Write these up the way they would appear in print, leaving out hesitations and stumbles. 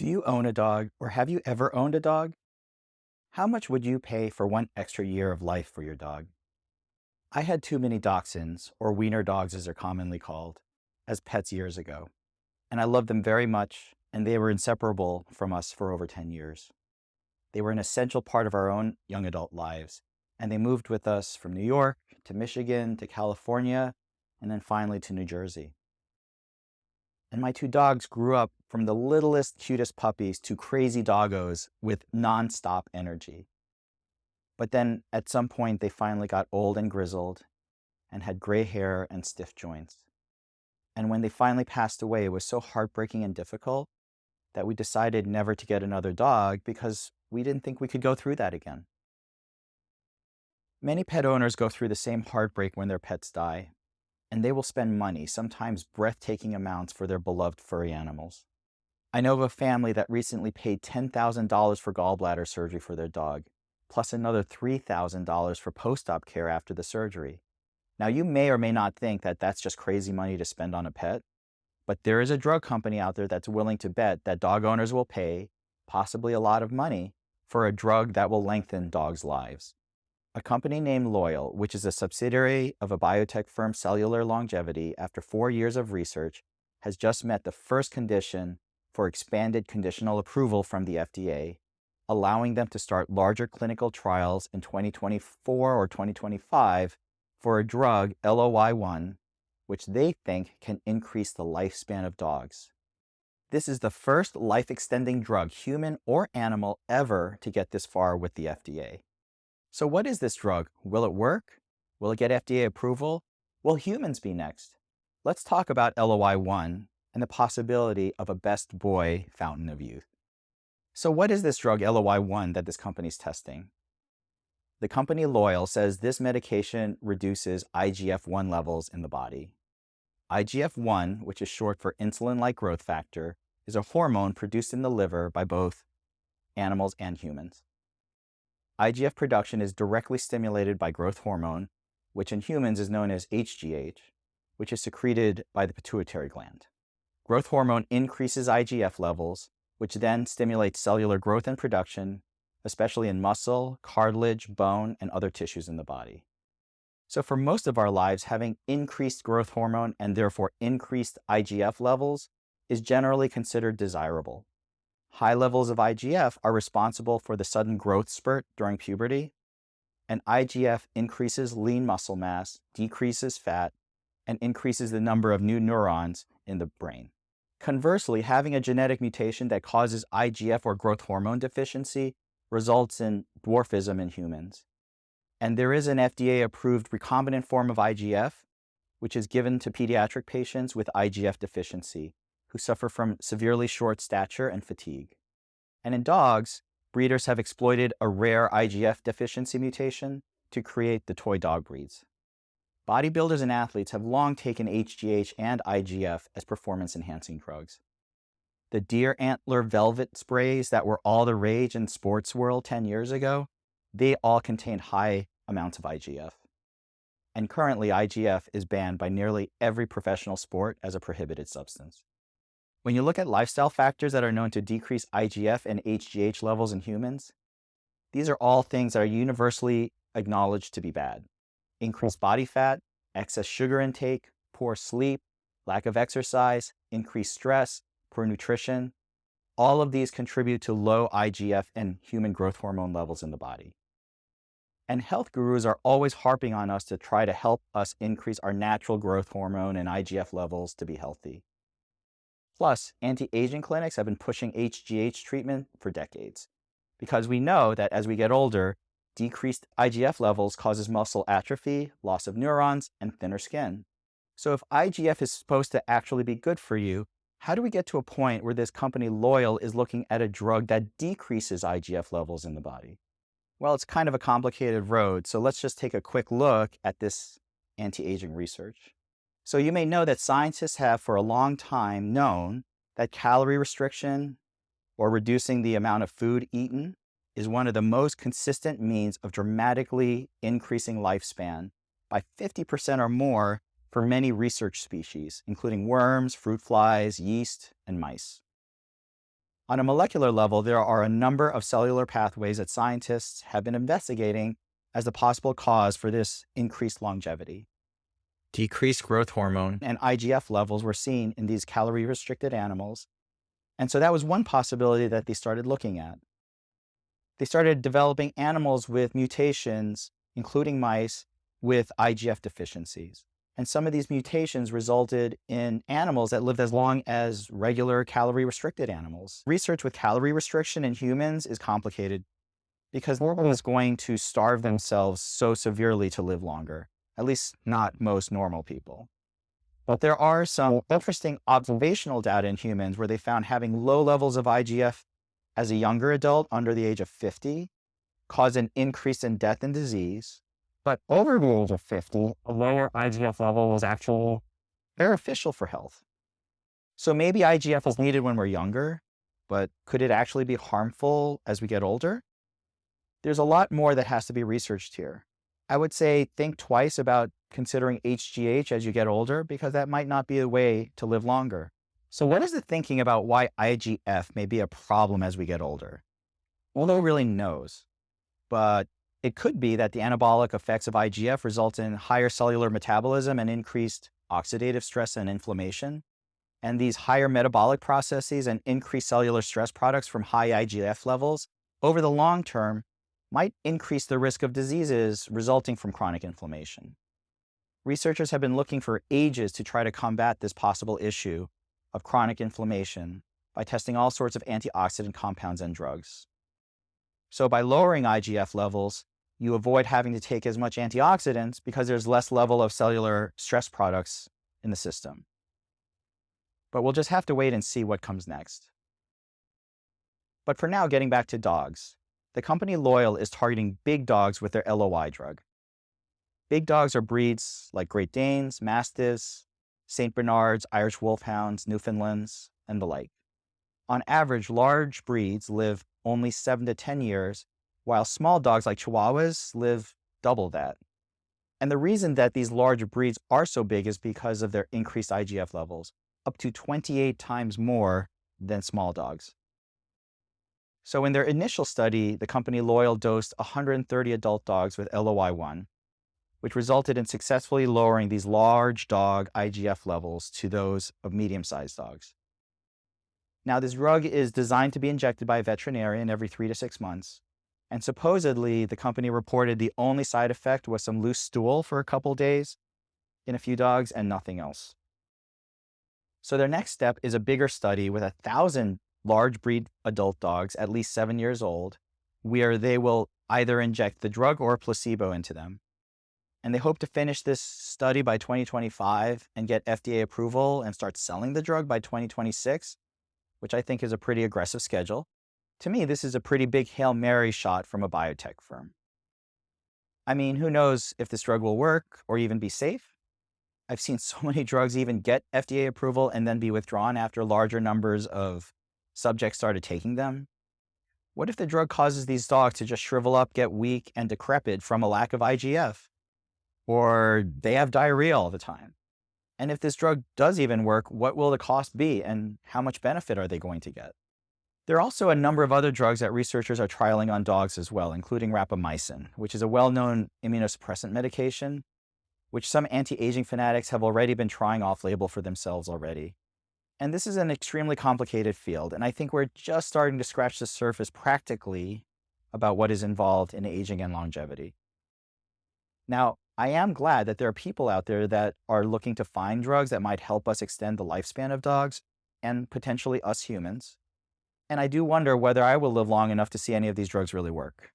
Do you own a dog or have you ever owned a dog? How much would you pay for one extra year of life for your dog? I had too many dachshunds, or wiener dogs as they're commonly called, as pets years ago, and I loved them very much, and they were inseparable from us for over 10 years. They were an essential part of our own young adult lives, and they moved with us from New York to Michigan to California, and then finally to New Jersey. And my two dogs grew up from the littlest, cutest puppies to crazy doggos with nonstop energy. But then at some point, they finally got old and grizzled and had gray hair and stiff joints. And when they finally passed away, it was so heartbreaking and difficult that we decided never to get another dog because we didn't think we could go through that again. Many pet owners go through the same heartbreak when their pets die, and they will spend money, sometimes breathtaking amounts, for their beloved furry animals. I know of a family that recently paid $10,000 for gallbladder surgery for their dog, plus another $3,000 for post-op care after the surgery. Now, you may or may not think that that's just crazy money to spend on a pet, but there is a drug company out there that's willing to bet that dog owners will pay, possibly a lot of money, for a drug that will lengthen dogs' lives. A company named Loyal, which is a subsidiary of a biotech firm Cellular Longevity, after 4 years of research, has just met the first condition for expanded conditional approval from the FDA, allowing them to start larger clinical trials in 2024 or 2025 for a drug, LOI1, which they think can increase the lifespan of dogs. This is the first life-extending drug, human or animal, ever to get this far with the FDA. So what is this drug? Will it work? Will it get FDA approval? Will humans be next? Let's talk about LOI1 and the possibility of a best boy fountain of youth. So what is this drug LOI1 that this company is testing? The company Loyal says this medication reduces IGF-1 levels in the body. IGF-1, which is short for insulin-like growth factor, is a hormone produced in the liver by both animals and humans. IGF production is directly stimulated by growth hormone, which in humans is known as HGH, which is secreted by the pituitary gland. Growth hormone increases IGF levels, which then stimulates cellular growth and production, especially in muscle, cartilage, bone, and other tissues in the body. So for most of our lives, having increased growth hormone and therefore increased IGF levels is generally considered desirable. High levels of IGF are responsible for the sudden growth spurt during puberty, and IGF increases lean muscle mass, decreases fat, and increases the number of new neurons in the brain. Conversely, having a genetic mutation that causes IGF or growth hormone deficiency results in dwarfism in humans. And there is an FDA-approved recombinant form of IGF, which is given to pediatric patients with IGF deficiency, who suffer from severely short stature and fatigue. And in dogs, breeders have exploited a rare IGF deficiency mutation to create the toy dog breeds. Bodybuilders and athletes have long taken HGH and IGF as performance-enhancing drugs. The deer antler velvet sprays that were all the rage in sports world 10 years ago, they all contained high amounts of IGF. And currently, IGF is banned by nearly every professional sport as a prohibited substance. When you look at lifestyle factors that are known to decrease IGF and HGH levels in humans, these are all things that are universally acknowledged to be bad. Increased body fat, excess sugar intake, poor sleep, lack of exercise, increased stress, poor nutrition, all of these contribute to low IGF and human growth hormone levels in the body. And health gurus are always harping on us to try to help us increase our natural growth hormone and IGF levels to be healthy. Plus, anti-aging clinics have been pushing HGH treatment for decades, because we know that as we get older, decreased IGF levels causes muscle atrophy, loss of neurons, and thinner skin. So if IGF is supposed to actually be good for you, how do we get to a point where this company Loyal is looking at a drug that decreases IGF levels in the body? Well, it's kind of a complicated road, so let's just take a quick look at this anti-aging research. So you may know that scientists have for a long time known that calorie restriction or reducing the amount of food eaten is one of the most consistent means of dramatically increasing lifespan by 50% or more for many research species, including worms, fruit flies, yeast, and mice. On a molecular level, there are a number of cellular pathways that scientists have been investigating as the possible cause for this increased longevity. Decreased growth hormone and IGF levels were seen in these calorie-restricted animals, and so that was one possibility that they started looking at. They started developing animals with mutations, including mice, with IGF deficiencies. And some of these mutations resulted in animals that lived as long as regular calorie-restricted animals. Research with calorie restriction in humans is complicated because no one is going to starve themselves so severely to live longer, at least not most normal people. But there are some interesting observational data in humans where they found having low levels of IGF as a younger adult under the age of 50 caused an increase in death and disease. But over the age of 50, a lower IGF level was actually beneficial for health. So maybe IGF is needed when we're younger, but could it actually be harmful as we get older? There's a lot more that has to be researched here. I would say think twice about considering HGH as you get older, because that might not be a way to live longer. So what is the thinking about why IGF may be a problem as we get older? Well, no one really knows, but it could be that the anabolic effects of IGF result in higher cellular metabolism and increased oxidative stress and inflammation. And these higher metabolic processes and increased cellular stress products from high IGF levels over the long term might increase the risk of diseases resulting from chronic inflammation. Researchers have been looking for ages to try to combat this possible issue of chronic inflammation by testing all sorts of antioxidant compounds and drugs. So by lowering IGF levels, you avoid having to take as much antioxidants because there's less level of cellular stress products in the system. But we'll just have to wait and see what comes next. But for now, getting back to dogs, the company Loyal is targeting big dogs with their LOI drug. Big dogs are breeds like Great Danes, Mastiffs, St. Bernards, Irish Wolfhounds, Newfoundlands, and the like. On average, large breeds live only 7 to 10 years, while small dogs like Chihuahuas live double that. And the reason that these larger breeds are so big is because of their increased IGF levels, up to 28 times more than small dogs. So in their initial study, the company Loyal dosed 130 adult dogs with LOI1, which resulted in successfully lowering these large dog IGF levels to those of medium-sized dogs. Now, this drug is designed to be injected by a veterinarian every 3 to 6 months. And supposedly, the company reported the only side effect was some loose stool for a couple days in a few dogs and nothing else. So their next step is a bigger study with 1,000 large breed adult dogs, at least 7 years old, where they will either inject the drug or a placebo into them. And they hope to finish this study by 2025 and get FDA approval and start selling the drug by 2026, which I think is a pretty aggressive schedule. To me, this is a pretty big Hail Mary shot from a biotech firm. I mean, who knows if this drug will work or even be safe? I've seen so many drugs even get FDA approval and then be withdrawn after larger numbers of subjects started taking them. What if the drug causes these dogs to just shrivel up, get weak, and decrepit from a lack of IGF? Or they have diarrhea all the time? And if this drug does even work, what will the cost be and how much benefit are they going to get? There are also a number of other drugs that researchers are trialing on dogs as well, including rapamycin, which is a well-known immunosuppressant medication, which some anti-aging fanatics have already been trying off-label for themselves already. And this is an extremely complicated field, and I think we're just starting to scratch the surface practically about what is involved in aging and longevity. Now, I am glad that there are people out there that are looking to find drugs that might help us extend the lifespan of dogs and potentially us humans. And I do wonder whether I will live long enough to see any of these drugs really work.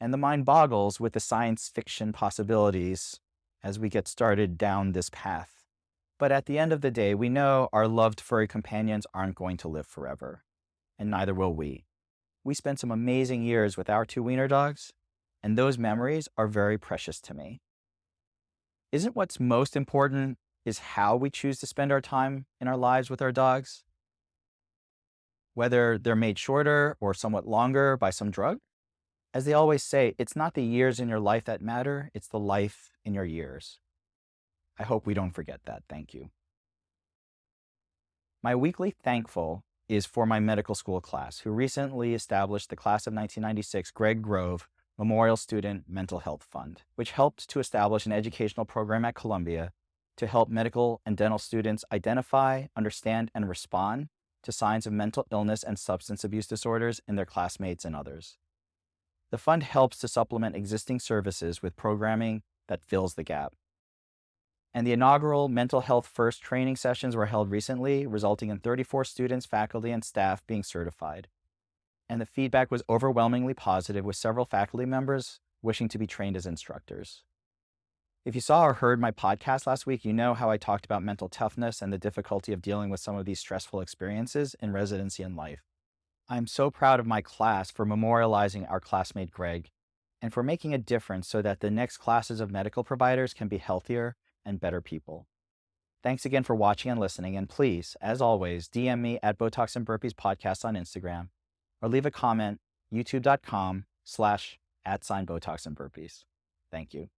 And the mind boggles with the science fiction possibilities as we get started down this path. But at the end of the day, we know our loved furry companions aren't going to live forever, and neither will we. We spent some amazing years with our 2 wiener dogs, and those memories are very precious to me. Isn't what's most important is how we choose to spend our time in our lives with our dogs? Whether they're made shorter or somewhat longer by some drug? As they always say, it's not the years in your life that matter, it's the life in your years. I hope we don't forget that. Thank you. My weekly thankful is for my medical school class, who recently established the Class of 1996 Greg Grove Memorial Student Mental Health Fund, which helped to establish an educational program at Columbia to help medical and dental students identify, understand, and respond to signs of mental illness and substance abuse disorders in their classmates and others. The fund helps to supplement existing services with programming that fills the gap. And the inaugural Mental Health First training sessions were held recently, resulting in 34 students, faculty, and staff being certified. And the feedback was overwhelmingly positive, with several faculty members wishing to be trained as instructors. If you saw or heard my podcast last week, you know how I talked about mental toughness and the difficulty of dealing with some of these stressful experiences in residency and life. I'm so proud of my class for memorializing our classmate Greg and for making a difference so that the next classes of medical providers can be healthier and better people. Thanks again for watching and listening, and please, as always, DM me at Botox and Burpees Podcast on Instagram or leave a comment, youtube.com/@Botox and Burpees. Thank you.